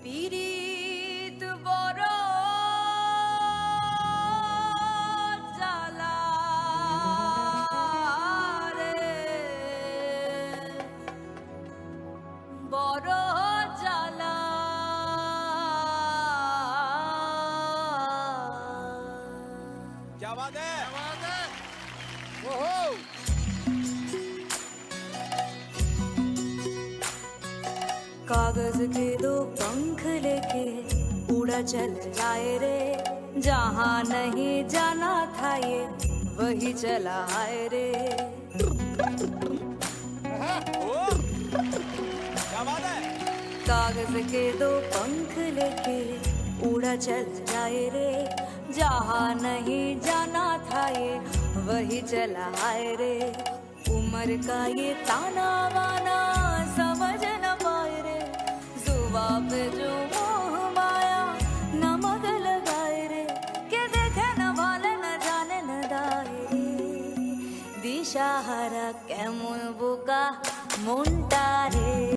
পীড়িত বড় জ্বালা রে, বড় জ্বালা। क्या बात है? कागज के दो पंख लेके उड़ा चल जाए रे, जहाँ नहीं जाना था ये वही चला आए रे। क्या बात है? कागज के दो पंख लेके उड़ा चल जाए रे, जहाँ नहीं जाना था ये वही चला आए रे। उम्र का ये ताना वाना समझ न पाए रे, जुबा पे जो मोह माया नमक लगाए रे, के देखे न भाले न जाने न दाए रे। दिशाहारा केमन बोका মনটা রে।